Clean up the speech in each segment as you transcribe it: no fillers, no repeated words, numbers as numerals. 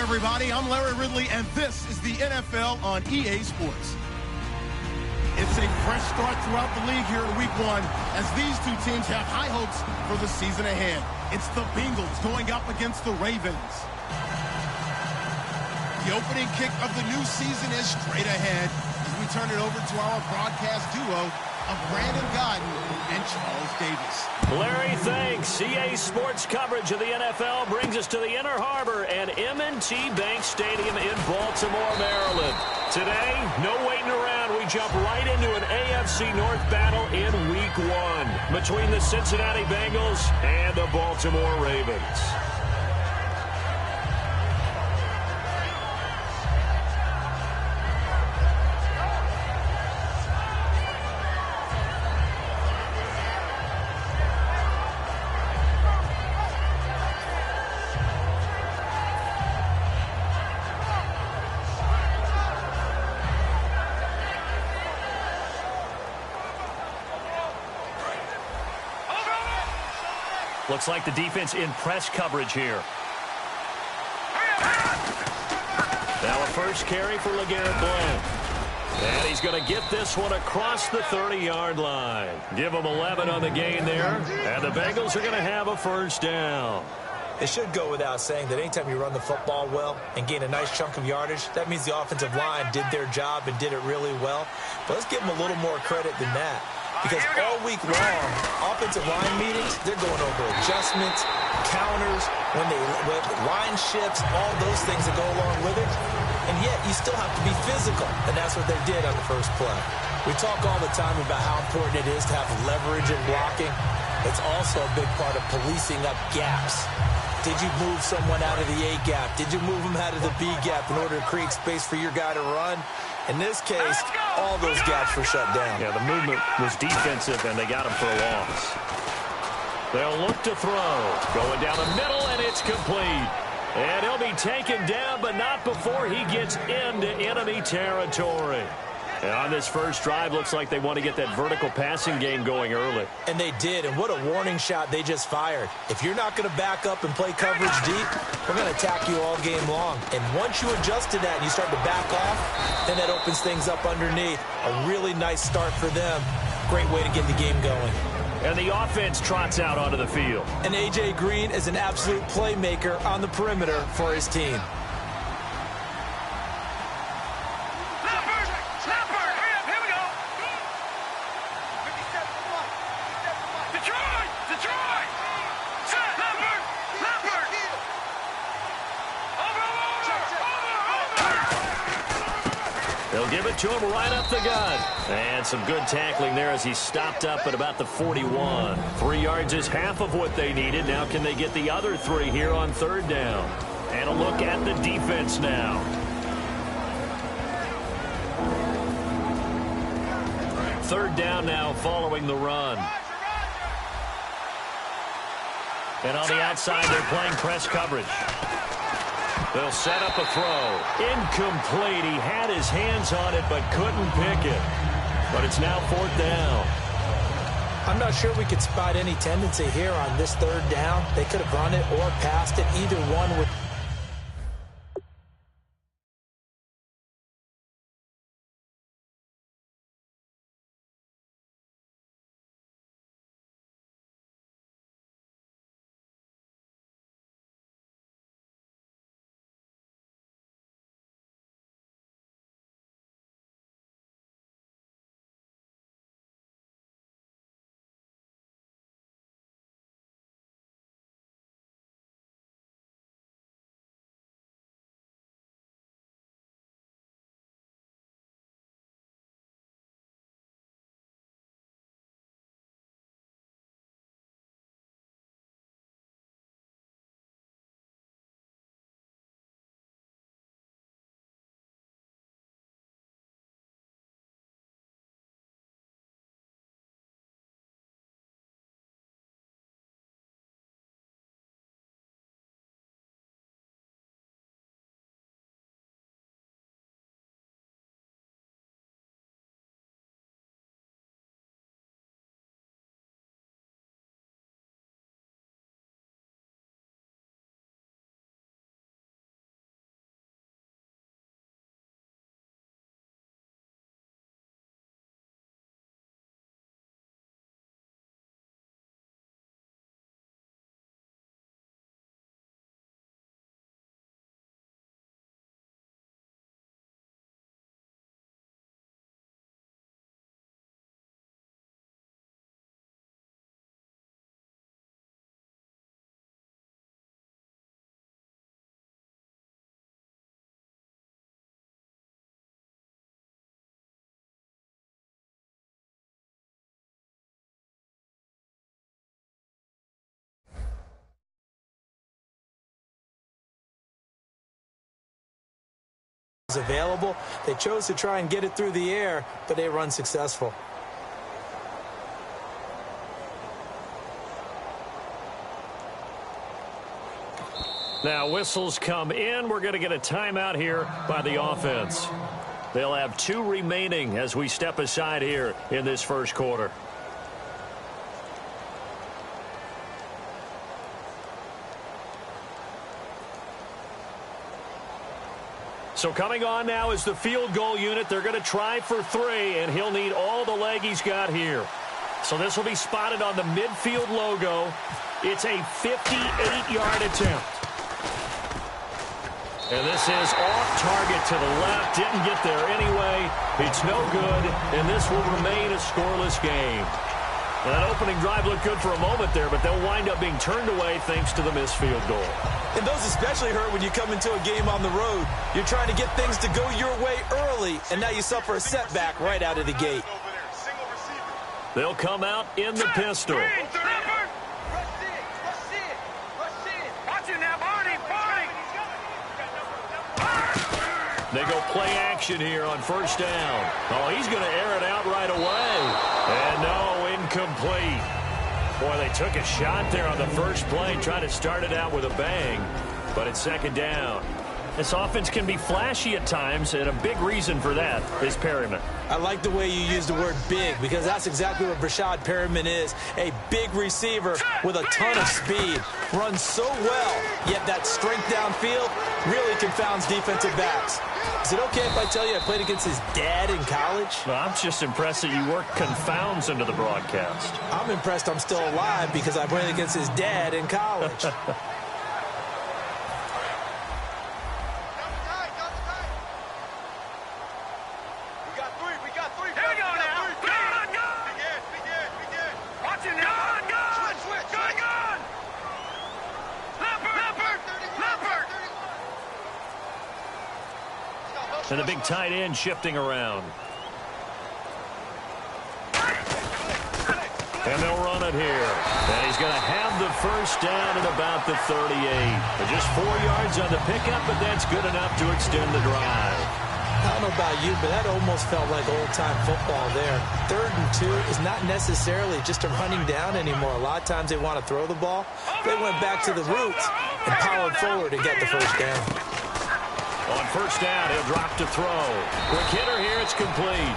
everybody. I'm Larry Ridley, and this is the NFL on EA Sports. It's a fresh start throughout the league here in Week 1 as these two teams have high hopes for the season ahead. It's the Bengals going up against the Ravens. The opening kick of the new season is straight ahead as we turn it over to our broadcast duo of Brandon Godden and Charles Davis. Larry, thanks. EA Sports coverage of the NFL brings us to the Inner Harbor and M&T Bank Stadium in Baltimore, Maryland. Today, no waiting around. We jump right into an AFC North battle in Week 1 between the Cincinnati Bengals and the Baltimore Ravens. Looks like the defense in press coverage here. Now a first carry for LeGarrette Blount. And he's going to get this one across the 30-yard line. Give him 11 on the gain there. And the Bengals are going to have a first down. It should go without saying that anytime you run the football well and gain a nice chunk of yardage, that means the offensive line did their job and did it really well. But let's give them a little more credit than that. Because all week long, offensive line meetings, they're going over adjustments, counters, when line shifts, all those things that go along with it. And yet, you still have to be physical. And that's what they did on the first play. We talk all the time about how important it is to have leverage in blocking. It's also a big part of policing up gaps. Did you move someone out of the A gap? Did you move them out of the B gap in order to create space for your guy to run? In this case, all those gaps were shut down. Yeah, the movement was defensive, and they got him for a loss. They'll look to throw. Going down the middle, and it's complete. And he'll be taken down, but not before he gets into enemy territory. And on this first drive, looks like they want to get that vertical passing game going early. And they did, and what a warning shot they just fired. If you're not going to back up and play coverage deep, we're going to attack you all game long. And once you adjust to that and you start to back off, then that opens things up underneath. A really nice start for them. Great way to get the game going. And the offense trots out onto the field. And A.J. Green is an absolute playmaker on the perimeter for his team. They'll give it to him right up the gut. And some good tackling there as he stopped up at about the 41. 3 yards is half of what they needed. Now can they get the other 3 here on third down? And a look at the defense now. Third down now following the run. And on the outside, they're playing press coverage. They'll set up a throw. Incomplete. He had his hands on it but couldn't pick it. But it's now fourth down. I'm not sure we could spot any tendency here on this third down. They could have run it or passed it. Either one would available. They chose to try and get it through the air, but they run successful. Now whistles come in. We're going to get a timeout here by the offense. They'll have 2 remaining as we step aside here in this first quarter. So coming on now is the field goal unit. They're going to try for 3, and he'll need all the leg he's got here. So this will be spotted on the midfield logo. It's a 58-yard attempt. And this is off target to the left. Didn't get there anyway. It's no good, and this will remain a scoreless game. Well, that opening drive looked good for a moment there, but they'll wind up being turned away thanks to the missed field goal. And those especially hurt when you come into a game on the road. You're trying to get things to go your way early, and now you suffer a setback right out of the gate. They'll come out in the pistol. They go play action here on first down. Oh, he's going to air it out right away. And no, incomplete. Boy, they took a shot there on the first play, trying to start it out with a bang. But it's second down. This offense can be flashy at times, and a big reason for that is Perryman. I like the way you use the word big, because that's exactly what Brashad Perryman is. A big receiver with a ton of speed. Runs so well, yet that strength downfield really confounds defensive backs. Is it okay if I tell you I played against his dad in college? Well, I'm just impressed that you work confounds into the broadcast. I'm impressed I'm still alive because I played against his dad in college. And the big tight end shifting around. And they'll run it here. And he's going to have the first down at about the 38. But just 4 yards on the pickup, but that's good enough to extend the drive. I don't know about you, but that almost felt like old-time football there. 3rd and 2 is not necessarily just a running down anymore. A lot of times they want to throw the ball. They went back to the roots and powered forward to get the first down. On first down, he'll drop to throw. Quick hitter here, it's complete.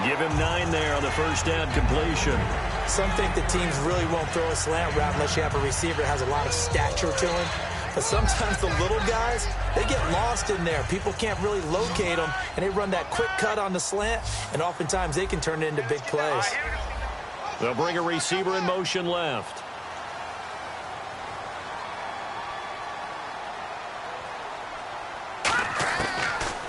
Give him 9 there on the first down completion. Some think the teams really won't throw a slant route unless you have a receiver that has a lot of stature to him. But sometimes the little guys, they get lost in there. People can't really locate them, and they run that quick cut on the slant, and oftentimes they can turn it into big plays. They'll bring a receiver in motion left.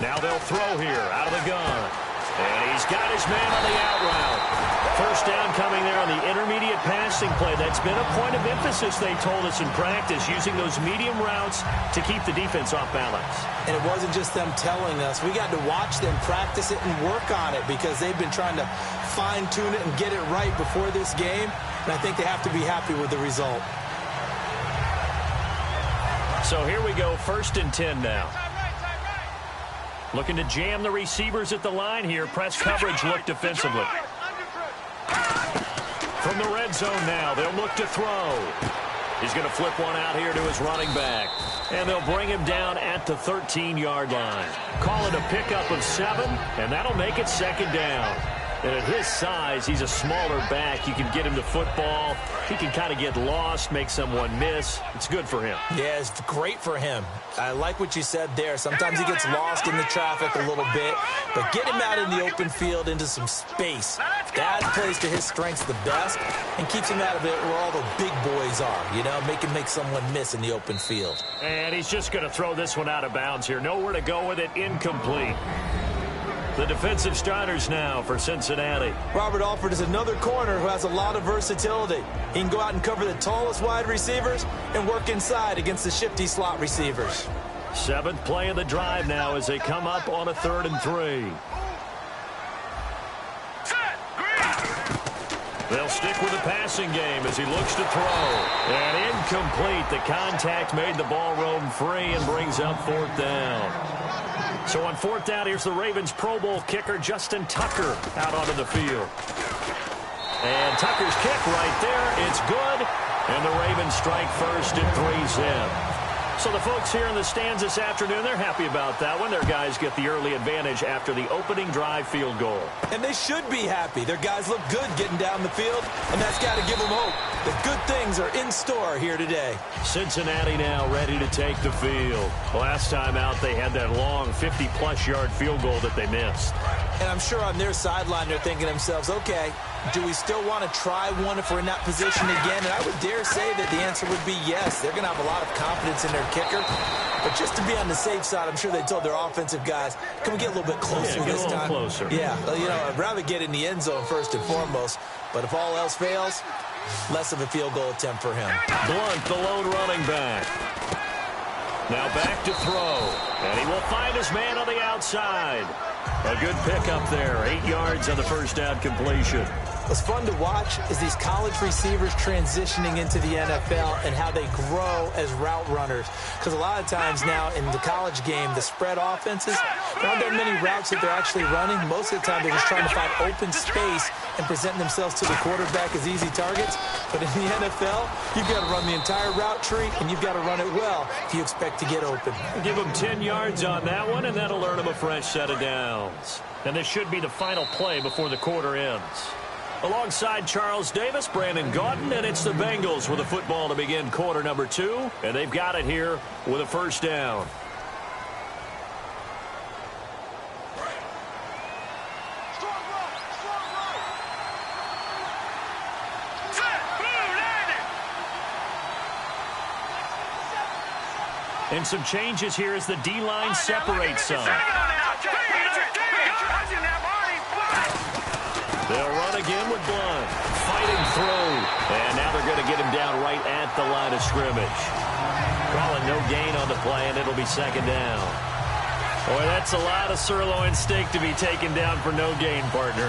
Now they'll throw here out of the gun. And he's got his man on the out route. First down coming there on the intermediate passing play. That's been a point of emphasis, they told us in practice, using those medium routes to keep the defense off balance. And it wasn't just them telling us. We got to watch them practice it and work on it because they've been trying to fine-tune it and get it right before this game. And I think they have to be happy with the result. So here we go, 1st and 10 now. Looking to jam the receivers at the line here. Press coverage look defensively. From the red zone now, they'll look to throw. He's going to flip one out here to his running back. And they'll bring him down at the 13-yard line. Call it a pickup of 7, and that'll make it second down. And at his size, he's a smaller back. You can get him the football. He can kind of get lost, make someone miss. It's good for him. Yeah, it's great for him. I like what you said there. Sometimes he gets lost in the traffic a little bit, but get him out in the open field into some space. That plays to his strengths the best and keeps him out of it where all the big boys are, you know, make someone miss in the open field. And he's just going to throw this one out of bounds here. Nowhere to go with it, incomplete. The defensive starters now for Cincinnati. Robert Alford is another corner who has a lot of versatility. He can go out and cover the tallest wide receivers and work inside against the shifty slot receivers. 7th play of the drive now as they come up on a 3rd and 3. They'll stick with the passing game as he looks to throw. And incomplete. The contact made the ball roam free and brings up 4th down. So on 4th down, here's the Ravens Pro Bowl kicker, Justin Tucker, out onto the field. And Tucker's kick right there. It's good. And the Ravens strike first at 3-zip. So the folks here in the stands this afternoon, they're happy about that one. Their guys get the early advantage after the opening drive field goal. And they should be happy. Their guys look good getting down the field, and that's got to give them hope that good things are in store here today. Cincinnati now ready to take the field. Last time out, they had that long 50-plus yard field goal that they missed. And I'm sure on their sideline they're thinking to themselves, okay, do we still want to try one if we're in that position again? And I would dare say that the answer would be yes. They're going to have a lot of confidence in their kicker. But just to be on the safe side, I'm sure they told their offensive guys, can we get a little bit closer this time? Closer. Yeah, you know, I'd rather get in the end zone first and foremost. But if all else fails, less of a field goal attempt for him. Blunt, the lone running back. Now back to throw. And he will find his man on the outside. A good pickup there. 8 yards on the first down completion. What's fun to watch is these college receivers transitioning into the NFL and how they grow as route runners. Because a lot of times now in the college game, the spread offenses, there aren't that many routes that they're actually running. Most of the time, they're just trying to find open space and present themselves to the quarterback as easy targets. But in the NFL, you've got to run the entire route tree, and you've got to run it well if you expect to get open. Give them 10 yards on that one, and that'll earn them a fresh set of downs. And this should be the final play before the quarter ends. Alongside Charles Davis, Brandon Gaudin, and it's the Bengals with a football to begin quarter number 2, and they've got it here with a first down. And some changes here as the D-line separates some. They'll run again with Blunt. Fighting through. And now they're going to get him down right at the line of scrimmage. Calling no gain on the play, and it'll be second down. Boy, that's a lot of sirloin steak to be taken down for no gain, partner.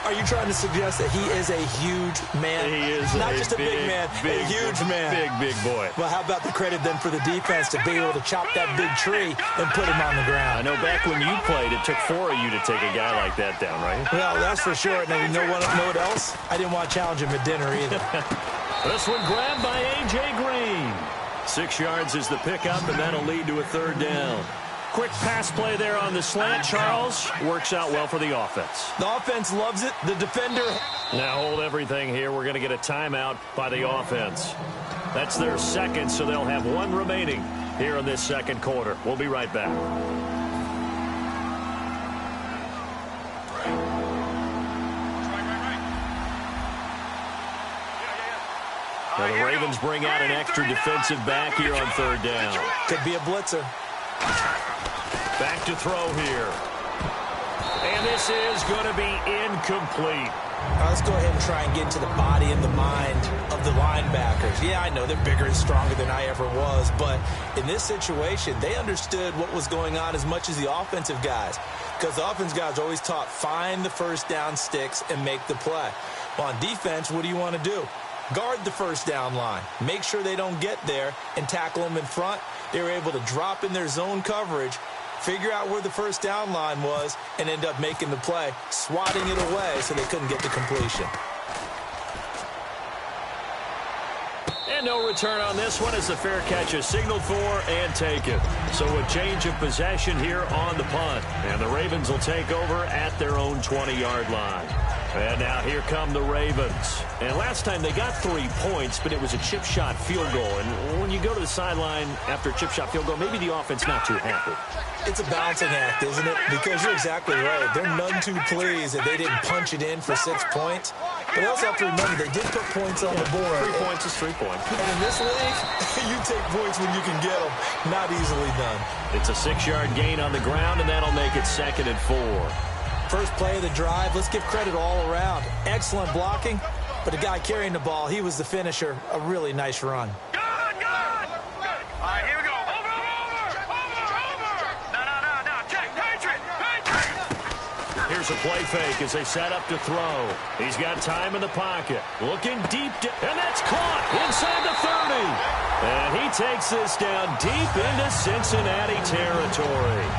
Are you trying to suggest that he is a huge man? He is not just a big man, a huge man. Big boy. Well, how about the credit then for the defense to be able to chop that big tree and put him on the ground? I know back when you played, it took 4 of you to take a guy like that down, right? Well, that's for sure. Now, you know what else? I didn't want to challenge him at dinner either. This one grabbed by A.J. Green. 6 yards is the pickup, and that'll lead to a third down. Quick pass play there on the slant, Charles. Works out well for the offense. The offense loves it. The defender. Now hold everything here. We're going to get a timeout by the offense. That's their second, so they'll have one remaining here in this second quarter. We'll be right back. Now the Ravens bring out an extra defensive back here on third down. Could be a blitzer. Back to throw here. And this is going to be incomplete. Let's go ahead and try and get into the body and the mind of the linebackers. Yeah, I know they're bigger and stronger than I ever was, but in this situation, they understood what was going on as much as the offensive guys, because the offensive guys are always taught, find the first down sticks and make the play. Well, on defense, what do you want to do? Guard the first down line. Make sure they don't get there and tackle them in front. They were able to drop in their zone coverage, figure out where the first down line was, and end up making the play, swatting it away so they couldn't get the completion. And no return on this one as the fair catch is signaled for and taken. So a change of possession here on the punt. And the Ravens will take over at their own 20-yard line. And now here come the Ravens. And last time they got 3 points, but it was a chip shot field goal. And when you go to the sideline after a chip shot field goal, maybe the offense not too happy. It's a balancing act, isn't it? Because you're exactly right. They're none too pleased that they didn't punch it in for 6 points. But they also have to remember they did put points on the board. 3 points is 3 points. And in this league, you take points when you can get them. Not easily done. It's a 6-yard gain on the ground, and that'll make it 2nd and 4. First play of the drive, let's give credit all around. Excellent blocking, but the guy carrying the ball, he was the finisher. A really nice run. Good. All right, here we go. Over. No. Check. Patriot. Here's a play fake as they set up to throw. He's got time in the pocket. Looking deep, and that's caught inside the 30. And he takes this down deep into Cincinnati territory.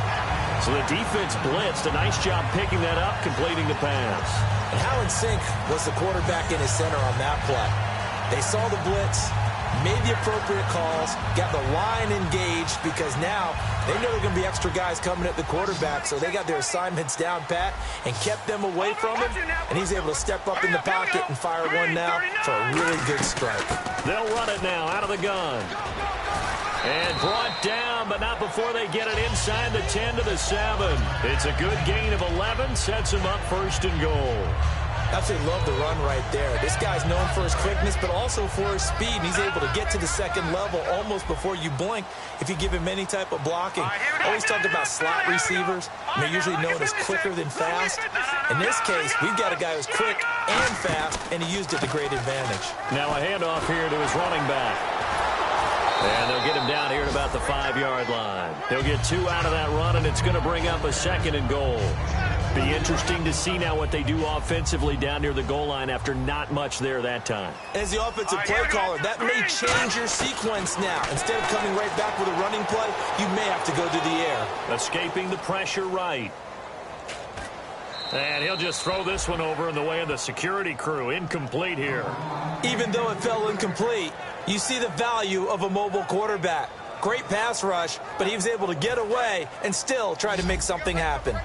So the defense blitzed. A nice job picking that up, completing the pass. And how in sync was the quarterback in his center on that play? They saw the blitz, made the appropriate calls, got the line engaged because now they know there are going to be extra guys coming at the quarterback, so they got their assignments down pat and kept them away from him, and he's able to step up in the pocket and fire one now for a really good strike. They'll run it now out of the gun. And brought down, but not before they get it inside the 10 to the 7. It's a good gain of 11, sets them up 1st and goal. Absolutely love the run right there. This guy's known for his quickness, but also for his speed. And he's able to get to the second level almost before you blink if you give him any type of blocking. Always talked about slot receivers, and they're usually known as quicker than fast. In this case, we've got a guy who's quick and fast, and he used it to great advantage. Now a handoff here to his running back. And they'll get him down here at about the 5-yard line. He'll get 2 out of that run, and it's going to bring up a 2nd and goal. Be interesting to see now what they do offensively down near the goal line after not much there that time. As the offensive play caller, that may change your sequence now. Instead of coming right back with a running play, you may have to go to the air. Escaping the pressure right. And he'll just throw this one over in the way of the security crew. Incomplete here. Even though it fell incomplete, you see the value of a mobile quarterback. Great pass rush, but he was able to get away and still try to make something happen.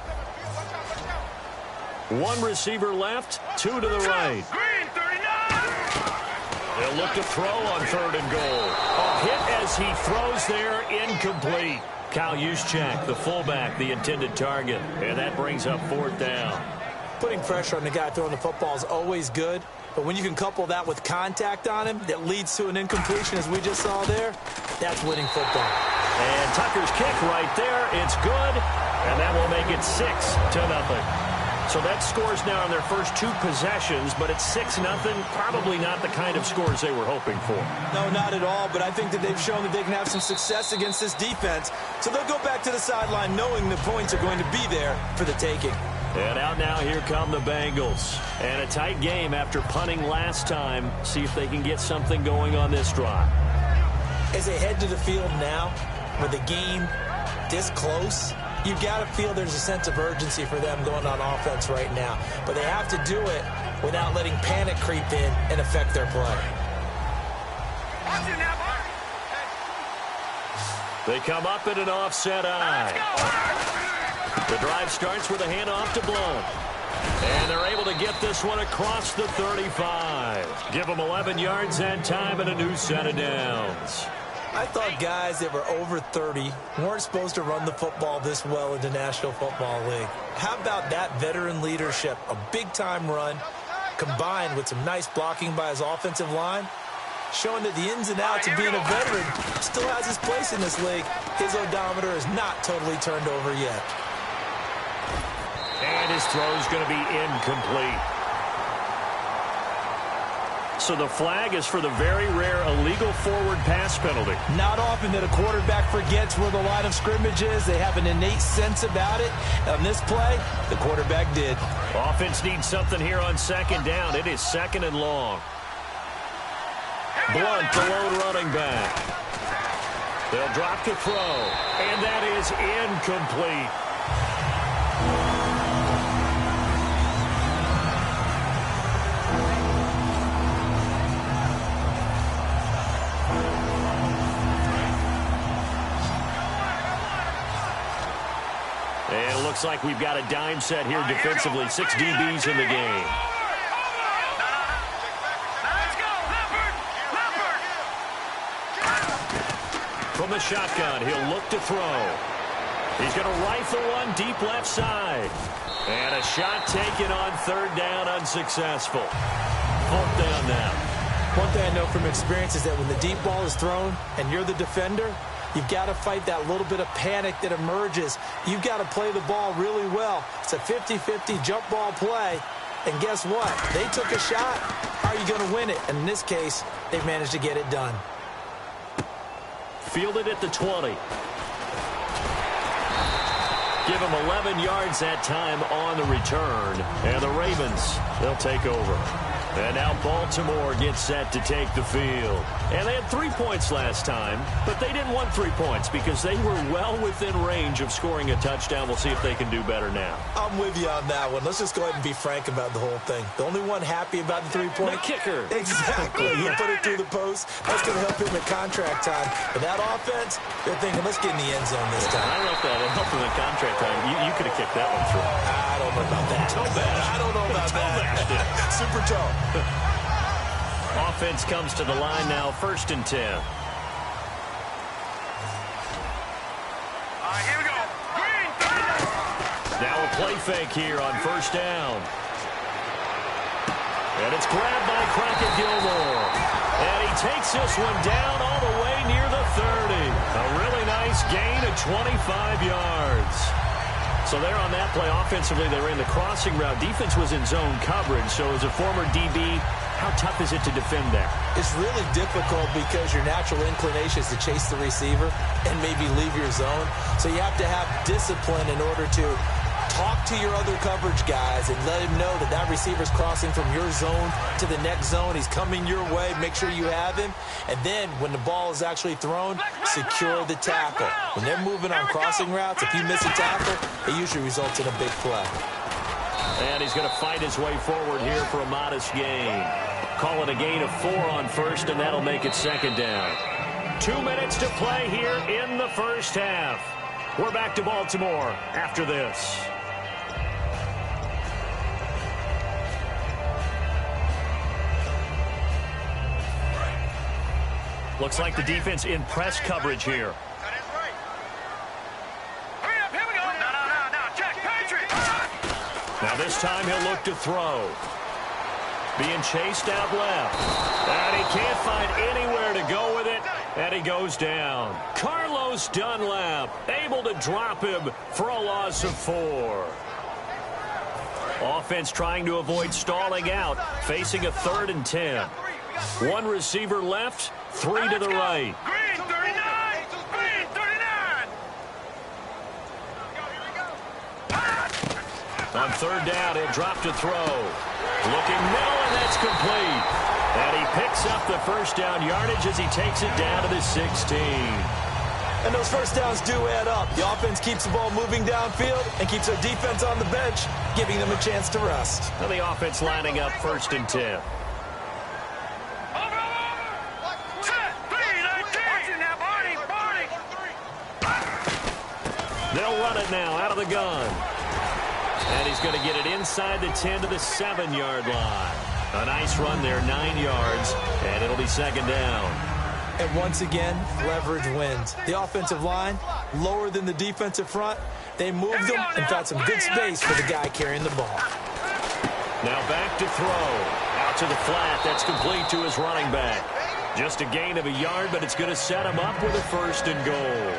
1 receiver left, 2 to the right. They'll look to throw on 3rd and goal. A hit as he throws there, incomplete. Kyle Juszczyk, the fullback, the intended target. And that brings up 4th down. Putting pressure on the guy throwing the football is always good, but when you can couple that with contact on him that leads to an incompletion, as we just saw there, that's winning football. And Tucker's kick right there. It's good, and that will make it 6-0. So that scores now on their first 2 possessions, but it's 6-0. Probably not the kind of scores they were hoping for. No, not at all, but I think that they've shown that they can have some success against this defense. So they'll go back to the sideline knowing the points are going to be there for the taking. And out now, here come the Bengals. And a tight game after punting last time. See if they can get something going on this drive. As they head to the field now, with the game this close, you've got to feel there's a sense of urgency for them going on offense right now. But they have to do it without letting panic creep in and affect their play. They come up in an offset eye. The drive starts with a handoff to Blunt. And they're able to get this one across the 35. Give them 11 yards that time and a new set of downs. I thought guys that were over 30 weren't supposed to run the football this well in the National Football League. How about that veteran leadership? A big-time run combined with some nice blocking by his offensive line, showing that the ins and outs of being a veteran still has his place in this league. His odometer is not totally turned over yet. And his throw is going to be incomplete. So the flag is for the very rare illegal forward pass penalty. Not often that a quarterback forgets where the line of scrimmage is. They have an innate sense about it. On this play, the quarterback did. Offense needs something here on 2nd down. It is 2nd and long. Blunt, the lone running back. They'll drop to throw, and that is incomplete. And it looks like we've got a dime set here defensively. 6 DBs in the game. From the shotgun, he'll look to throw. He's going to rifle one deep left side. And a shot taken on 3rd down, unsuccessful. 4th down now. One thing I know from experience is that when the deep ball is thrown and you're the defender, you've got to fight that little bit of panic that emerges. You've got to play the ball really well. It's a 50-50 jump ball play. And guess what? They took a shot. How are you going to win it? And in this case, they've managed to get it done. Fielded at the 20. Give him 11 yards that time on the return. And the Ravens, they'll take over. And now Baltimore gets set to take the field. And they had 3 points last time, but they didn't want 3 points because they were well within range of scoring a touchdown. We'll see if they can do better now. I'm with you on that one. Let's just go ahead and be frank about the whole thing. The only one happy about the 3-point? The kicker. Exactly. He put it through the post. That's going to help him at contract time. But that offense, they're thinking, let's get in the end zone this time. I don't know if that helped him at contract time. You could have kicked that one through. I don't know about that. I don't know about that. Super toe. Offense comes to the line now, 1st and 10. Here we go. Green. Now a play fake here on 1st down. And it's grabbed by Crockett Gilmore. And he takes this one down all the way near the 30. A really nice gain of 25 yards. So there on that play, offensively, they ran the crossing route. Defense was in zone coverage. So as a former DB, how tough is it to defend that? It's really difficult because your natural inclination is to chase the receiver and maybe leave your zone. So you have to have discipline in order to talk to your other coverage guys and let him know that that receiver's crossing from your zone to the next zone. He's coming your way. Make sure you have him. And then when the ball is actually thrown, secure the tackle. When they're moving on crossing routes, if you miss a tackle, it usually results in a big play. And he's going to fight his way forward here for a modest gain. Call it a gain of 4 on 1st, and that'll make it 2nd down. 2 minutes to play here in the 1st half. We're back to Baltimore after this. Looks like the defense in press coverage here. That is right. Hurry up, here we go. No. Check, Patriot. Now this time he'll look to throw. Being chased out left. And he can't find anywhere to go with it. And he goes down. Carlos Dunlap able to drop him for a loss of 4. Offense trying to avoid stalling out. Facing a 3rd and 10. 1 receiver left, 3 to the right. Green 39. Green 39. On 3rd down, he'll drop to throw. Looking middle, and that's complete. And he picks up the 1st down yardage as he takes it down to the 16. And those 1st downs do add up. The offense keeps the ball moving downfield and keeps their defense on the bench, giving them a chance to rest. And the offense lining up 1st and 10. They'll run it now out of the gun. And he's going to get it inside the 10 to the 7-yard line. A nice run there, 9 yards, and it'll be 2nd down. And once again, leverage wins. The offensive line, lower than the defensive front. They moved them and found some good space for the guy carrying the ball. Now back to throw. Out to the flat. That's complete to his running back. Just a gain of a yard, but it's going to set him up with a 1st and goal.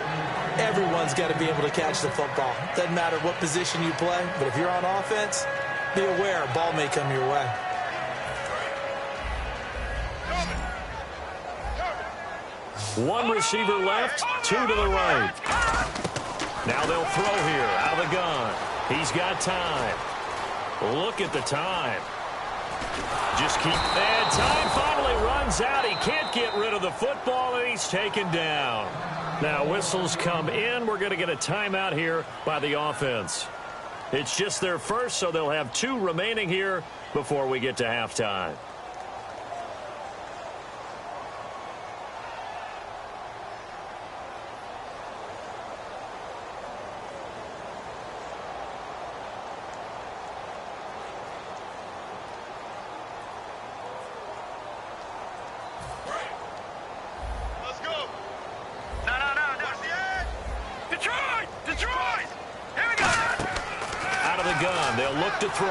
Everyone's got to be able to catch the football. Doesn't matter what position you play, but if you're on offense, be aware a ball may come your way. One receiver left, 2 to the right. Now they'll throw here out of the gun. He's got time. Look at the time. Just keep that. Time finally runs out. He can't get rid of the football, and he's taken down. Now whistles come in. We're going to get a timeout here by the offense. It's just their first, so they'll have 2 remaining here before we get to halftime. They'll look to throw.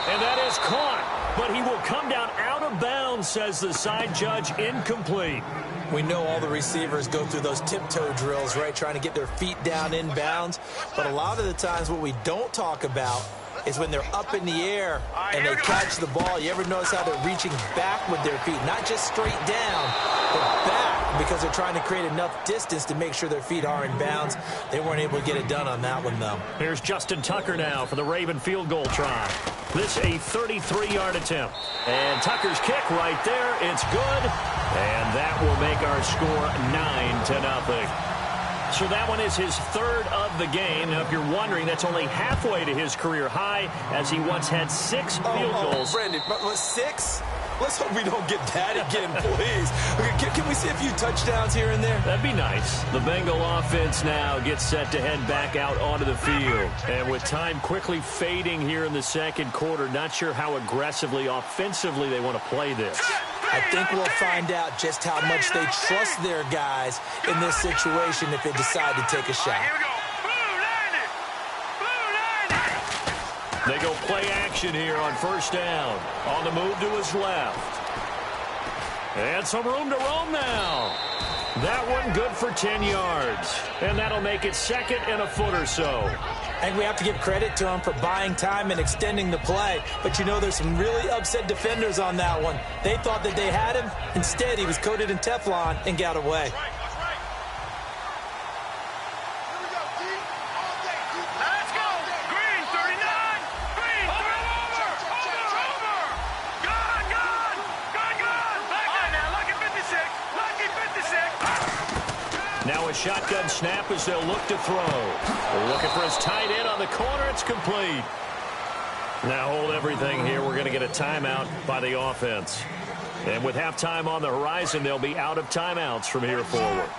And that is caught. But he will come down out of bounds, says the side judge. Incomplete. We know all the receivers go through those tiptoe drills, right, trying to get their feet down in bounds. But a lot of the times what we don't talk about is when they're up in the air and they catch the ball. You ever notice how they're reaching back with their feet? Not just straight down, but back, because because they're trying to create enough distance to make sure their feet are in bounds. They weren't able to get it done on that one, though. Here's Justin Tucker now for the Raven field goal try. This a 33-yard attempt. And Tucker's kick right there. It's good. And that will make our score 9-0. So that one is his third of the game. Now, if you're wondering, that's only halfway to his career high, as he once had 6 field goals. Brandon, 6? Let's hope we don't get that again, please. Okay, can we see a few touchdowns here and there? That'd be nice. The Bengal offense now gets set to head back out onto the field. And with time quickly fading here in the second quarter, not sure how aggressively, offensively they want to play this. I think we'll find out just how much they trust their guys in this situation if they decide to take a shot. Here we go. They go play action here on first down. On the move to his left. And some room to roam now. That one good for 10 yards. And that'll make it second and a foot or so. I think we have to give credit to him for buying time and extending the play. But you know, there's some really upset defenders on that one. They thought that they had him. Instead, he was coated in Teflon and got away. Let's go. Green, 39. Green, throw over. Gone. Back there now. Lucky 56. Now a shotgun snap as they'll look to throw. Looking for his tight end on the corner. It's complete. Now hold everything here. We're going to get a timeout by the offense. And with halftime on the horizon, they'll be out of timeouts from here forward.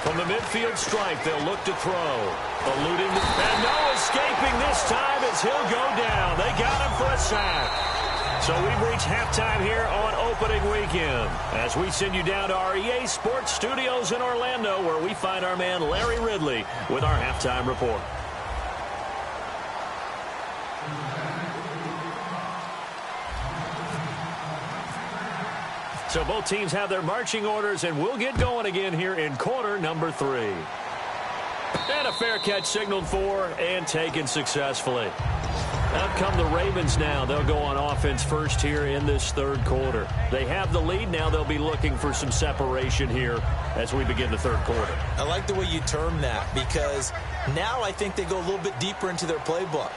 From the midfield stripe, they'll look to throw. Eluding, and no escaping this time as he'll go down. They got him for a sack. So we've reached halftime here on opening weekend as we send you down to our EA Sports Studios in Orlando, where we find our man Larry Ridley with our halftime report. So both teams have their marching orders, and we'll get going again here in quarter number 3. And a fair catch signaled for and taken successfully. Out come the Ravens now. They'll go on offense first here in this third quarter. They have the lead. Now they'll be looking for some separation here as we begin the third quarter. I like the way you term that, because now I think they go a little bit deeper into their playbook.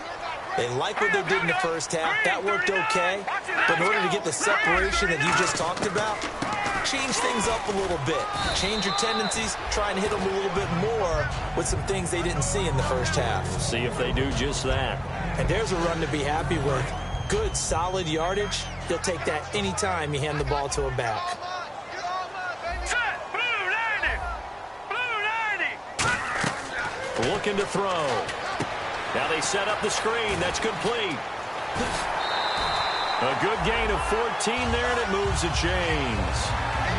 They like what they did in the first half. That worked okay. But in order to get the separation that you just talked about, change things up a little bit. Change your tendencies. Try and hit them a little bit more with some things they didn't see in the first half. See if they do just that. And there's a run to be happy with. Good, solid yardage. They'll take that anytime you hand the ball to a back. Looking to throw. Now they set up the screen. That's complete. A good gain of 14 there, and it moves the chains.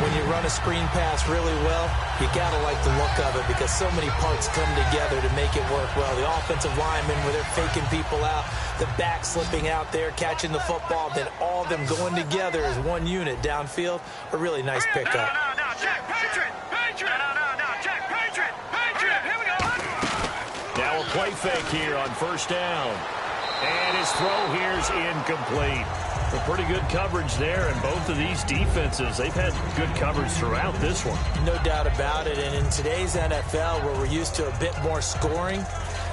When you run a screen pass really well, you got to like the look of it, because so many parts come together to make it work well. The offensive linemen, where they're faking people out, the back slipping out there, catching the football, then all of them going together as one unit downfield. A really nice pickup. No, check, Patriot. No, check, Patriot. Here we go. Now a play fake here on first down. And his throw here's incomplete. A pretty good coverage there, and both of these defenses, they've had good coverage throughout this one. No doubt about it, and in today's NFL, where we're used to a bit more scoring,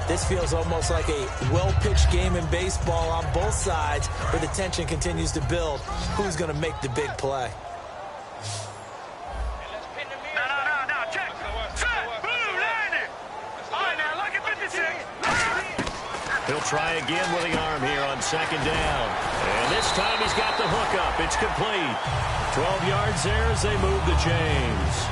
this feels almost like a well-pitched game in baseball on both sides, where the tension continues to build. Who's going to make the big play? No, check. Set, blue, landing. All right, now, look at 56. He'll try again with the arm here on second down. And this time he's got the hook up. It's complete. 12 yards there as they move the chains.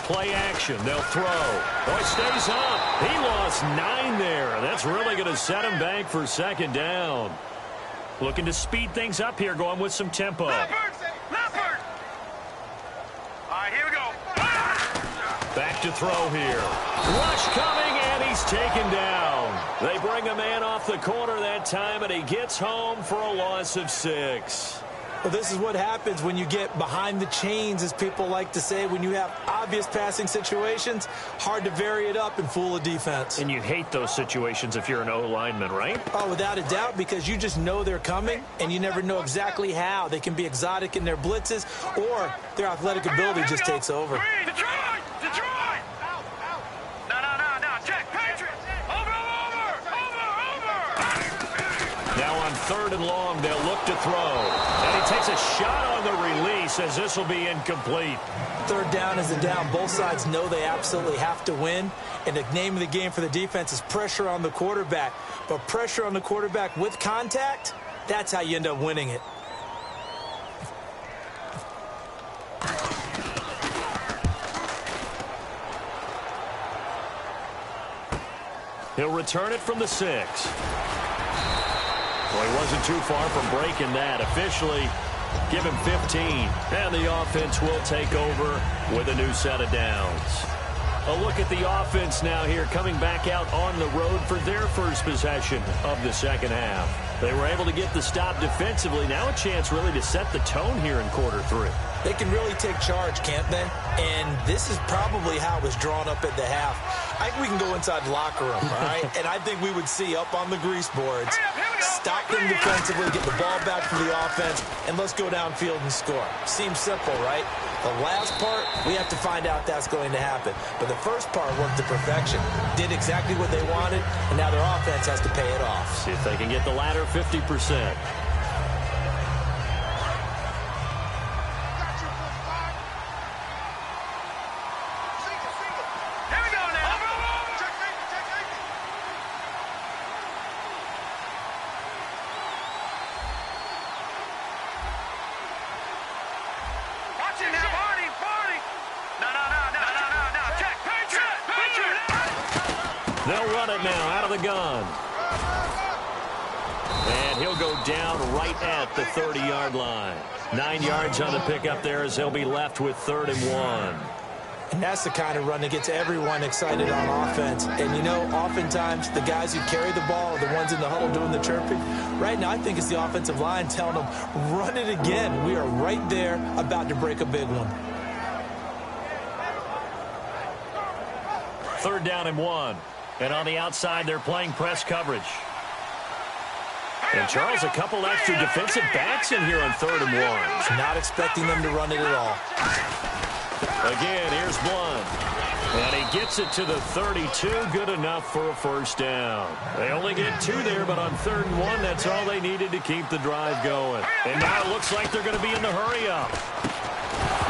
Play action. They'll throw. Oh, it stays up. He lost 9 there. That's really going to set him back for second down. Looking to speed things up here, going with some tempo. Leopard! Leopard! All right, here we go. Back to throw here. Rush coming, and he's taken down. They bring a man off the corner that time, and he gets home for a loss of 6. Well, this is what happens when you get behind the chains, as people like to say. When you have obvious passing situations, hard to vary it up and fool a defense. And you hate those situations if you're an O-lineman, right? Oh, without a doubt, because you just know they're coming, and you never know exactly how. They can be exotic in their blitzes, or their athletic ability just takes over. Detroit! Detroit! No. Check. Patriots! Over! Now on 3rd and long, they'll look to throw. And he takes a shot on the release as this will be incomplete. 3rd down is a down. Both sides know they absolutely have to win. And the name of the game for the defense is pressure on the quarterback. But pressure on the quarterback with contact, that's how you end up winning it. He'll return it from the 6. Well, he wasn't too far from breaking that. Officially, give him 15. And the offense will take over with a new set of downs. A look at the offense now here, coming back out on the road for their first possession of the second half. They were able to get the stop defensively. Now a chance really to set the tone here in quarter 3. They can really take charge, can't they? And this is probably how it was drawn up at the half. I think we can go inside the locker room, all right? And I think we would see up on the grease boards, stop them defensively, get the ball back from the offense, and let's go downfield and score. Seems simple, right? The last part, we have to find out that's going to happen. But the first part worked to perfection. Did exactly what they wanted, and now their offense has to pay it off. See if they can get the latter 50%. They'll run it now out of the gun. And he'll go down right at the 30-yard line. 9 yards on the pickup there as they'll be left with 3rd and 1. And that's the kind of run that gets everyone excited on offense. And, you know, oftentimes the guys who carry the ball are the ones in the huddle doing the chirping. Right now, I think it's the offensive line telling them, run it again. We are right there about to break a big one. 3rd down and 1. And on the outside, they're playing press coverage. And, Charles, a couple extra defensive backs in here on 3rd and 1. Not expecting them to run it at all. Again, here's Blunt. And he gets it to the 32. Good enough for a first down. They only get 2 there, but on 3rd and 1, that's all they needed to keep the drive going. And now it looks like they're going to be in the hurry-up.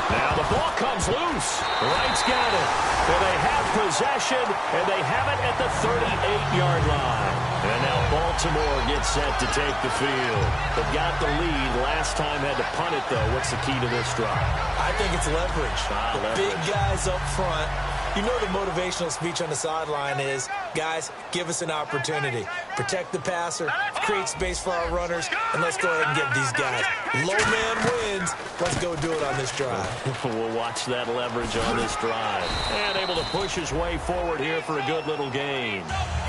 Now the ball comes loose. Wright's got it. And they have possession, and they have it at the 38-yard line. And now Baltimore gets set to take the field. They've got the lead. Last time had to punt it, though. What's the key to this drive? I think it's leverage. Leverage. Big guys up front. You know the motivational speech on the sideline is, guys, give us an opportunity. Protect the passer, create space for our runners, and let's go ahead and get these guys. Low man wins. Let's go do it on this drive. We'll watch that leverage on this drive. And able to push his way forward here for a good little gain.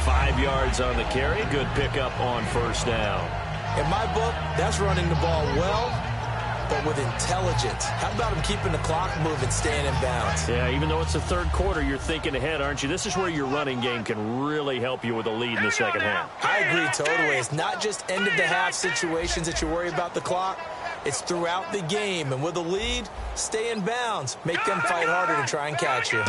5 yards on the carry. Good pickup on first down. In my book, that's running the ball well, but with intelligence. How about him keeping the clock moving, staying in bounds? Yeah, even though it's the 3rd quarter, you're thinking ahead, aren't you? This is where your running game can really help you with a lead in the second half. I agree totally. It's not just end-of-the-half situations that you worry about the clock. It's throughout the game. And with a lead, stay in bounds. Make them fight harder to try and catch you.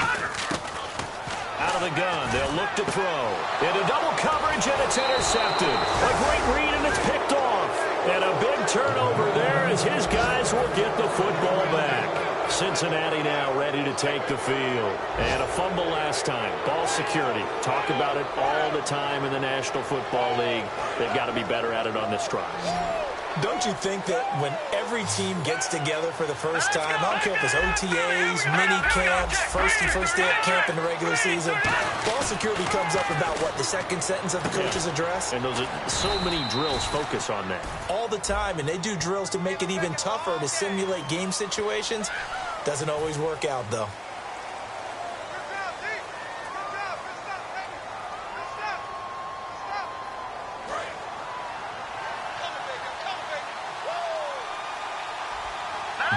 Out of the gun, they'll look to throw. Into double coverage, and it's intercepted. A great read, and it's picked off. And a big turnover there as his guys will get the football back. Cincinnati now ready to take the field. And a fumble last time. Ball security. Talk about it all the time in the National Football League. They've got to be better at it on this drive. Don't you think that when every team gets together for the first time, I don't care if it's OTAs, mini camps, first day of camp in the regular season, ball security comes up about, what, the second sentence of the coach's address? And those are so many drills focus on that. All the time, and they do drills to make it even tougher to simulate game situations. Doesn't always work out, though.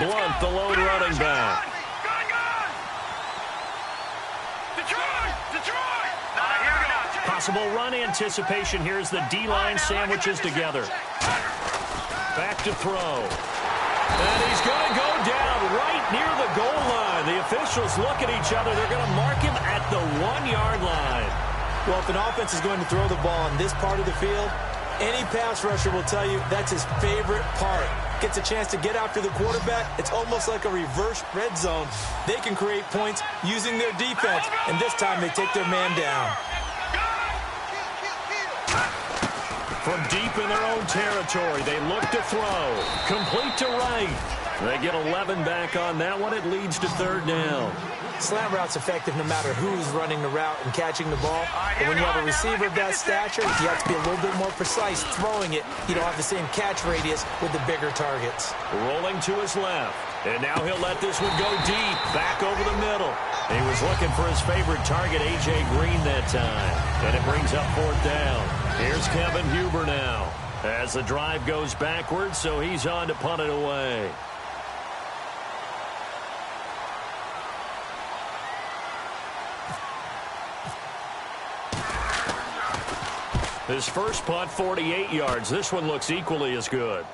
Blunt, the lone running back. Possible run anticipation. Here's the D-line sandwiches together. Back to throw. And he's going to go down right near the goal line. The officials look at each other. They're going to mark him at the 1-yard line. Well, if an offense is going to throw the ball in this part of the field, any pass rusher will tell you that's his favorite part. Gets a chance to get after the quarterback. It's almost like a reverse red zone. They can create points using their defense, and this time they take their man down. From deep in their own territory, they look to throw. Complete to right. They get 11 back on that one. It leads to third down. Slant route's effective no matter who's running the route and catching the ball. But when you have a receiver of that stature, you have to be a little bit more precise throwing it. You don't have the same catch radius with the bigger targets. Rolling to his left. And now he'll let this one go deep. Back over the middle. He was looking for his favorite target, A.J. Green, that time. And it brings up fourth down. Here's Kevin Huber now. As the drive goes backwards, so he's on to punt it away. His first punt, 48 yards. This one looks equally as good.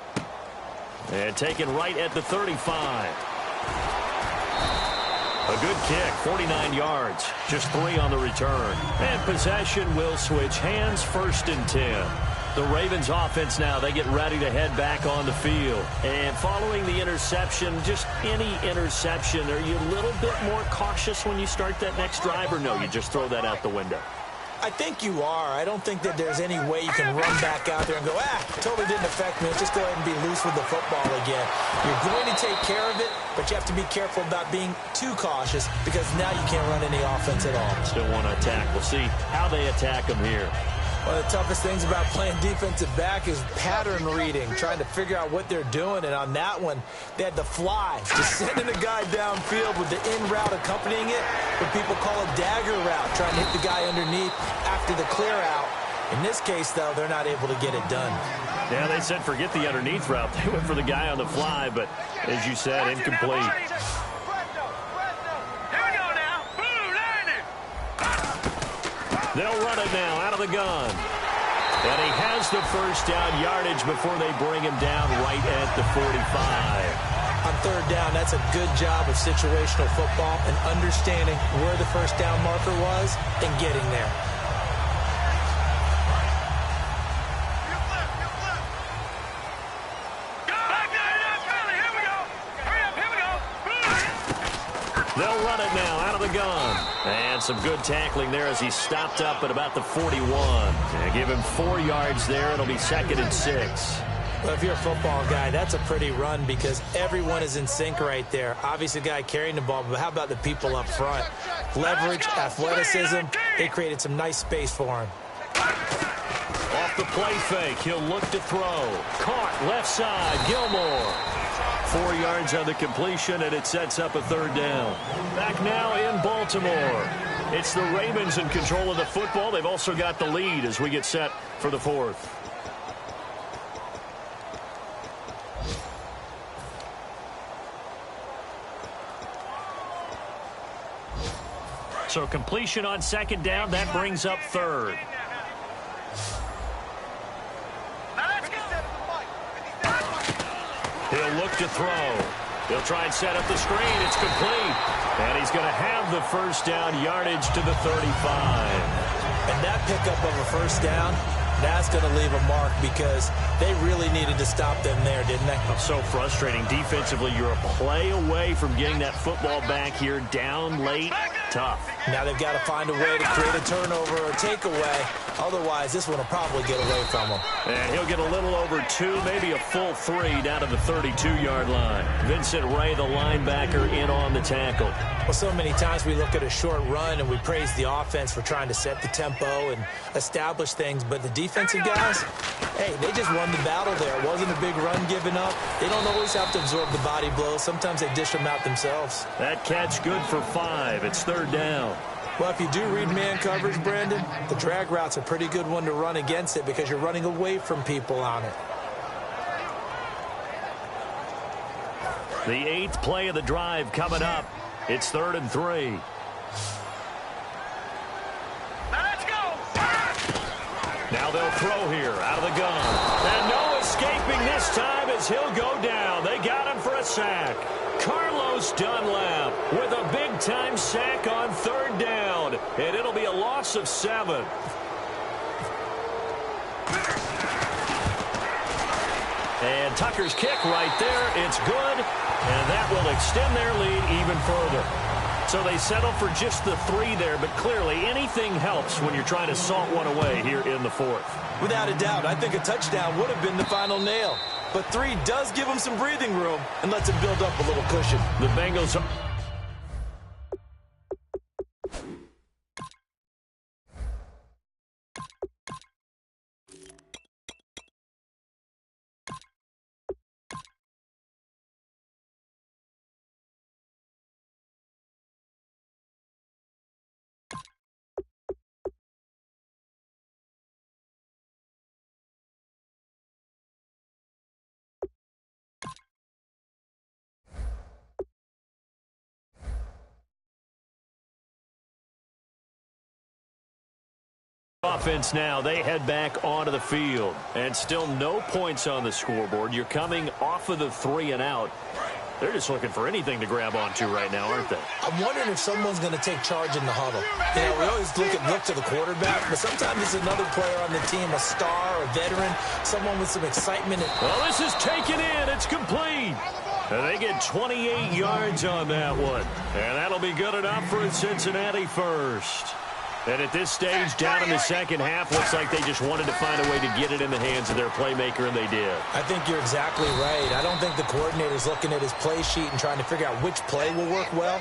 And taken right at the 35. A good kick, 49 yards. Just 3 on the return. And possession will switch hands, 1st and 10. The Ravens offense now, they get ready to head back on the field. And following the interception, just any interception, are you a little bit more cautious when you start that next drive, or no, you just throw that out the window? I think you are. I don't think that there's any way you can run back out there and go, totally didn't affect me. Just go ahead and be loose with the football again. You're going to take care of it, but you have to be careful about being too cautious because now you can't run any offense at all. Still want to attack. We'll see how they attack them here. One of the toughest things about playing defensive back is pattern reading, trying to figure out what they're doing. And on that one, they had the fly, just sending a guy downfield with the in route accompanying it, what people call a dagger route, trying to hit the guy underneath after the clear out. In this case, though, they're not able to get it done. Yeah, they said forget the underneath route. They went for the guy on the fly, but as you said, incomplete. They'll run it now out of the gun. And he has the first down yardage before they bring him down right at the 45. On third down, that's a good job of situational football and understanding where the first down marker was and getting there. They'll run it now out of the gun. And some good tackling there as he stopped up at about the 41. And give him 4 yards there. It'll be 2nd and 6. Well, if you're a football guy, that's a pretty run because everyone is in sync right there. Obviously, the guy carrying the ball, but how about the people up front? Leverage, athleticism, they created some nice space for him. Off the play fake, he'll look to throw. Caught left side, Gilmore. 4 yards on the completion, and it sets up a third down. Back now in Baltimore. It's the Ravens in control of the football. They've also got the lead as we get set for the fourth. So completion on 2nd down, that brings up 3rd. He'll look to throw. He'll try and set up the screen. It's complete. And he's going to have the first down yardage to the 35. And that pickup of a first down, that's going to leave a mark because they really needed to stop them there, didn't they? So frustrating. Defensively, you're a play away from getting that football back here down late. Tough. Now they've got to find a way to create a turnover or takeaway. Otherwise, this one will probably get away from him. And he'll get a little over 2, maybe a full 3 down to the 32-yard line. Vincent Ray, the linebacker, in on the tackle. Well, so many times we look at a short run and we praise the offense for trying to set the tempo and establish things. But the defensive guys, hey, they just won the battle there. It wasn't a big run given up. They don't always have to absorb the body blows. Sometimes they dish them out themselves. That catch good for 5. It's 3rd down. Well, if you do read man coverage, Brandon, the drag route's a pretty good one to run against it because you're running away from people on it. The 8th play of the drive coming up. It's 3rd and 3. Now let's go. Now they'll throw here out of the gun. And no escaping this time as he'll go down. They got him for a sack. Carlos Dunlap with a big-time sack on 3rd down. And it'll be a loss of 7. And Tucker's kick right there. It's good. And that will extend their lead even further. So they settle for just the 3 there, but clearly anything helps when you're trying to salt one away here in the 4th. Without a doubt, I think a touchdown would have been the final nail. But 3 does give them some breathing room and lets them build up a little cushion. The Bengals are... Offense now, they head back onto the field. And still no points on the scoreboard. You're coming off of the 3 and out. They're just looking for anything to grab onto right now, aren't they? I'm wondering if someone's going to take charge in the huddle. You know, we always look to the quarterback, but sometimes it's another player on the team, a star, a veteran, someone with some excitement. Well, this is taken in. It's complete. And they get 28 yards on that one. And that'll be good enough for a Cincinnati first. And at this stage, down in the second half, looks like they just wanted to find a way to get it in the hands of their playmaker, and they did. I think you're exactly right. I don't think the coordinator's looking at his play sheet and trying to figure out which play will work well.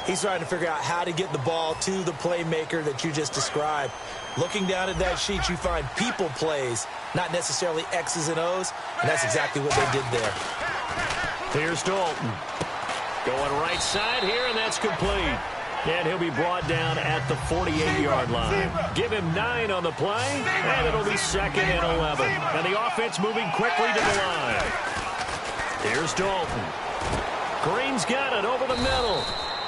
He's trying to figure out how to get the ball to the playmaker that you just described. Looking down at that sheet, you find people plays, not necessarily X's and O's, and that's exactly what they did there. Here's Dalton. Going right side here, and that's complete. And he'll be brought down at the 48-yard line. Give him 9 on the play, and it'll be 2nd and 11. And the offense moving quickly to the line. Here's Dalton. Green's got it over the middle.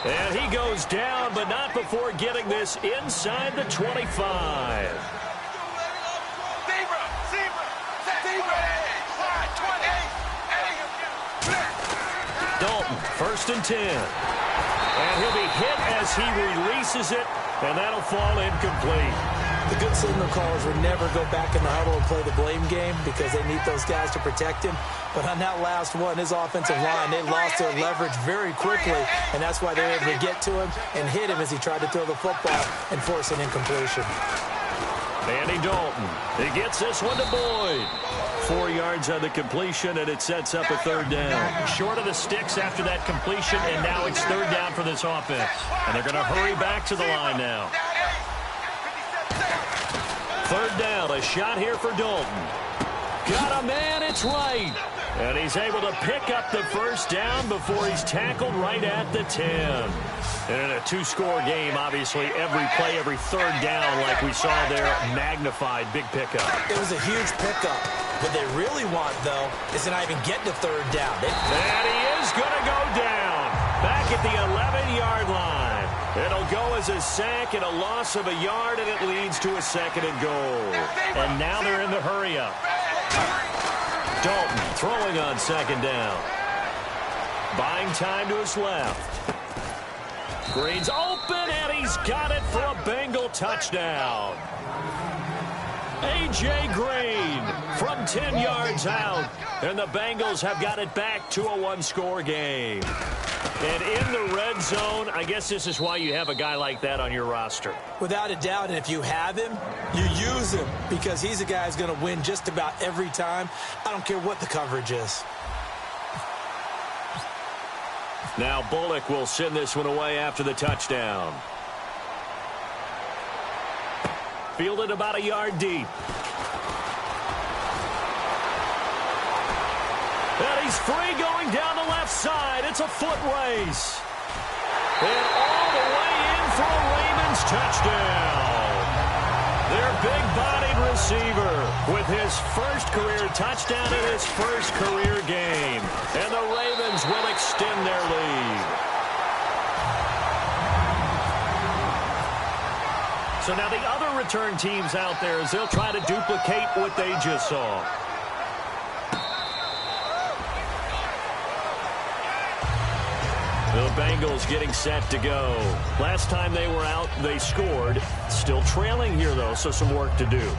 And he goes down, but not before getting this inside the 25. Dalton, 1st and 10. And he'll be hit as he releases it, and that'll fall incomplete. The good signal callers would never go back in the huddle and play the blame game because they need those guys to protect him. But on that last one, his offensive line, they lost their leverage very quickly, and that's why they were able to get to him and hit him as he tried to throw the football and force an incompletion. Andy Dalton, he gets this one to Boyd. 4 yards on the completion, and it sets up a 3rd down. Short of the sticks after that completion, and now it's 3rd down for this offense. And they're going to hurry back to the line now. 3rd down, a shot here for Dalton. Got a man, it's right. And he's able to pick up the 1st down before he's tackled right at the 10. And in a 2-score game, obviously, every play, every 3rd down, like we saw there, magnified, big pickup. It was a huge pickup. What they really want, though, is to not even get to 3rd down. And he is going to go down. Back at the 11-yard line. It'll go as a sack and a loss of a yard, and it leads to a 2nd and goal. And now they're in the hurry-up. Dalton throwing on 2nd down. Buying time to his left. Green's open, and he's got it for a Bengal touchdown. A.J. Green from 10 yards out. And the Bengals have got it back to a one-score game. And in the red zone, I guess this is why you have a guy like that on your roster. Without a doubt, and if you have him, you use him because he's a guy who's going to win just about every time. I don't care what the coverage is. Now Bullock will send this one away after the touchdown. Fielded about a yard deep. And he's free going down the left side. It's a foot race. And all the way in for a Ravens touchdown. Their big-bodied receiver with his first career touchdown in his first career game. And the Ravens will extend their lead. So now the other return teams out there, as they'll try to duplicate what they just saw. The Bengals getting set to go. Last time they were out, they scored. Still trailing here, though, so some work to do.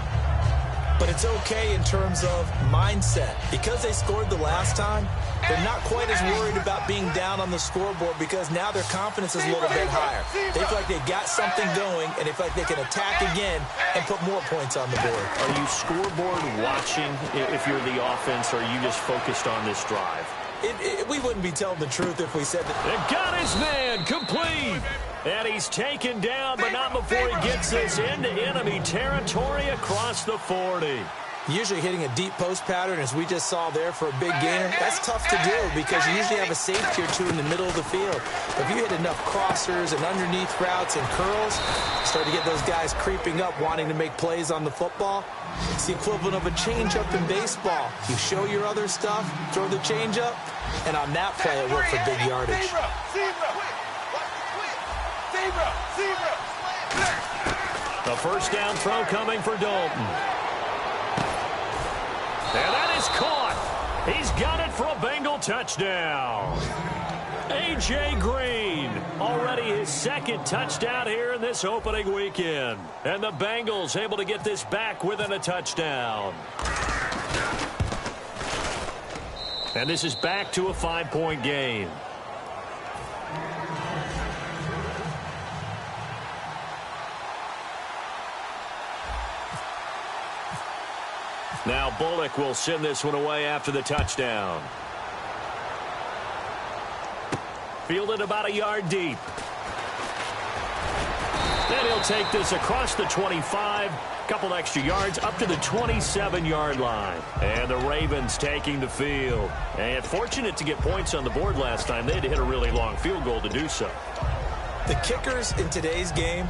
But it's okay in terms of mindset. Because they scored the last time, they're not quite as worried about being down on the scoreboard because now their confidence is a little bit higher. They feel like they've got something going, and they feel like they can attack again and put more points on the board. Are you scoreboard watching if you're the offense, or are you just focused on this drive? We wouldn't be telling the truth if we said that. It got his man complete. And he's taken down, but not before he gets this into enemy territory across the 40. Usually hitting a deep post pattern, as we just saw there for a big gainer, that's tough to do because you usually have a safety or two in the middle of the field. But if you hit enough crossers and underneath routes and curls, start to get those guys creeping up wanting to make plays on the football. It's the equivalent of a changeup in baseball. You show your other stuff, throw the changeup, and on that play it worked for big yardage. The first down throw coming for Dalton. And that is caught. He's got it for a Bengal touchdown. A.J. Green, already his second touchdown here in this opening weekend. And the Bengals able to get this back within a touchdown. And this is back to a 5-point game. Now Bullock will send this one away after the touchdown. Fielded about a yard deep. Then he'll take this across the 25, couple extra yards up to the 27-yard line. And the Ravens taking the field. And fortunate to get points on the board last time. They had to hit a really long field goal to do so. The kickers in today's game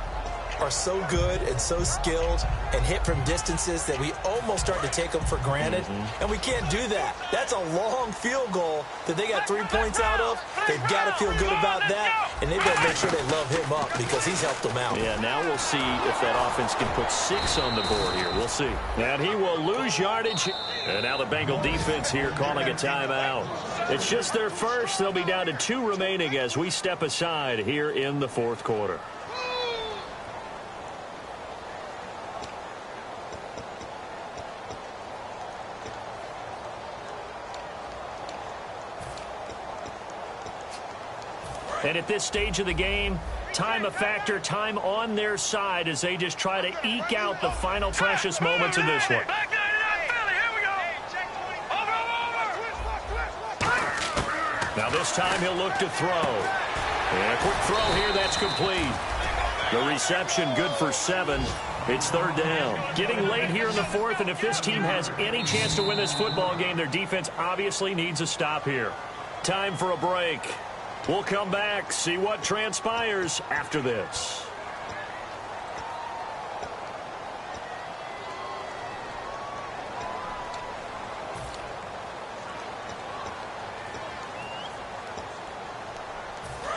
are so good and so skilled and hit from distances that we almost start to take them for granted. And we can't do that. That's a long field goal that they got 3 points out of. They've got to feel good about that, and they've got to make sure they love him up because he's helped them out. Yeah, now we'll see if that offense can put 6 on the board here. We'll see. And he will lose yardage. And now the Bengal defense here calling a timeout. It's just their first. They'll be down to 2 remaining as we step aside here in the fourth quarter. And at this stage of the game, time a factor, time on their side as they just try to eke out the final precious moments of this one. Now this time he'll look to throw. And a quick throw here, that's complete. The reception good for 7. It's third down. Getting late here in the fourth, and if this team has any chance to win this football game, their defense obviously needs a stop here. Time for a break. We'll come back, see what transpires after this.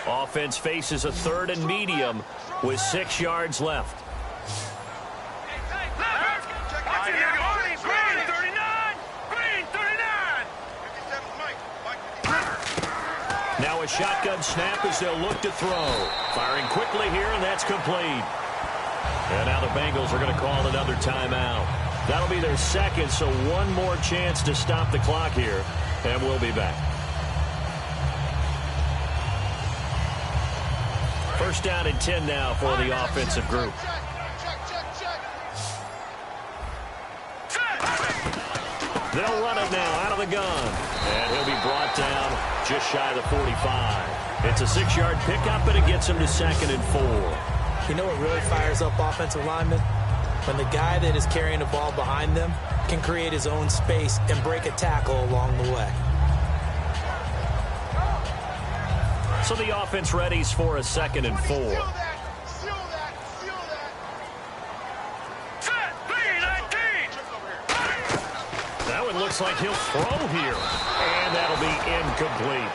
Offense faces a 3rd and medium with 6 yards left. Now a shotgun snap as they'll look to throw. Firing quickly here, and that's complete. And now the Bengals are going to call another timeout. That'll be their second, so one more chance to stop the clock here, and we'll be back. First down and 10 now for the offensive group. They'll run it now out of the gun, and he'll be brought down just shy of the 45. It's a 6-yard pickup, and it gets him to 2nd and 4. You know what really fires up offensive linemen? When the guy that is carrying the ball behind them can create his own space and break a tackle along the way. So the offense readies for a 2nd and 4. That one looks like he'll throw here, and that'll be incomplete.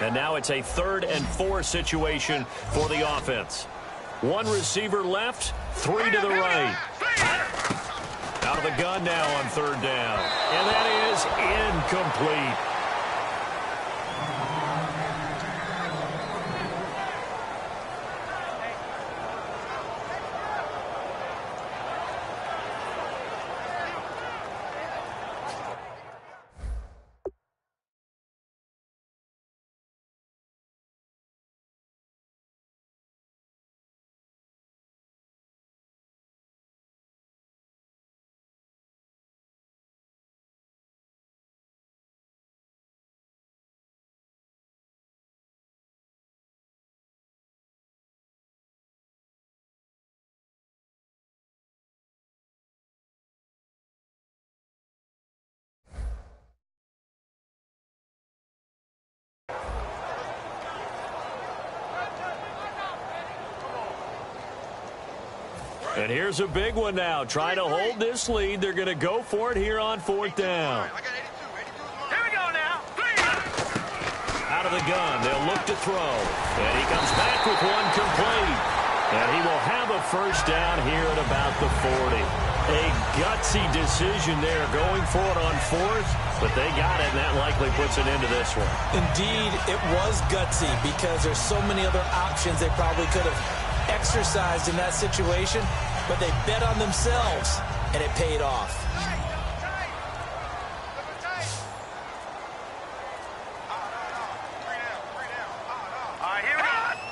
And now it's a 3rd and 4 situation for the offense. One receiver left, 3 to the right. Out of the gun now on 3rd down. And that is incomplete. And here's a big one now. Trying to hold this lead. They're going to go for it here on 4th down. Here we go now. Out of the gun. They'll look to throw. And he comes back with one complete. And he will have a first down here at about the 40. A gutsy decision there going for it on 4th. But they got it, and that likely puts an end to this one. Indeed, it was gutsy because there's so many other options they probably could have exercised in that situation, but they bet on themselves, and it paid off.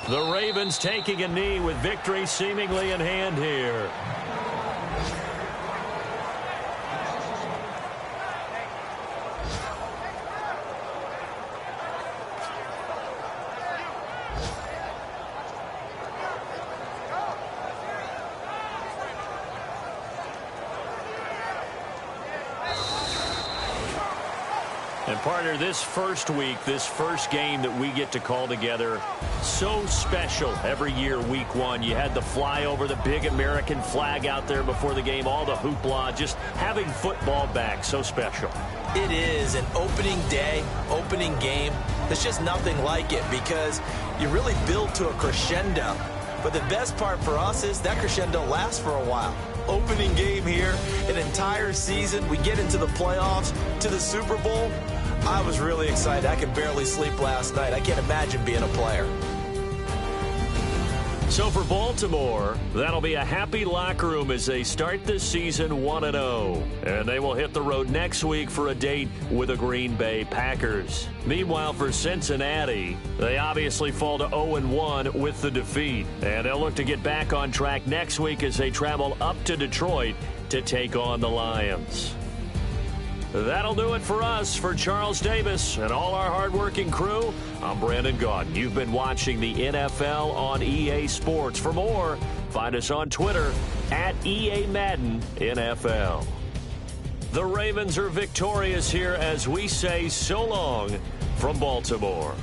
The Ravens taking a knee with victory seemingly in hand here. And partner, this first week, this first game that we get to call together, so special every year, week 1. You had the flyover, the big American flag out there before the game, all the hoopla, just having football back, so special. It is an opening day, opening game. There's just nothing like it because you really build to a crescendo. But the best part for us is that crescendo lasts for a while. Opening game here, an entire season. We get into the playoffs, to the Super Bowl. I was really excited. I could barely sleep last night. I can't imagine being a player. So for Baltimore, that'll be a happy locker room as they start this season 1-0. And they will hit the road next week for a date with the Green Bay Packers. Meanwhile, for Cincinnati, they obviously fall to 0-1 with the defeat. And they'll look to get back on track next week as they travel up to Detroit to take on the Lions. That'll do it for us. For Charles Davis and all our hardworking crew, I'm Brandon Gaudin. You've been watching the NFL on EA Sports. For more, find us on Twitter at EA Madden NFL. The Ravens are victorious here as we say so long from Baltimore.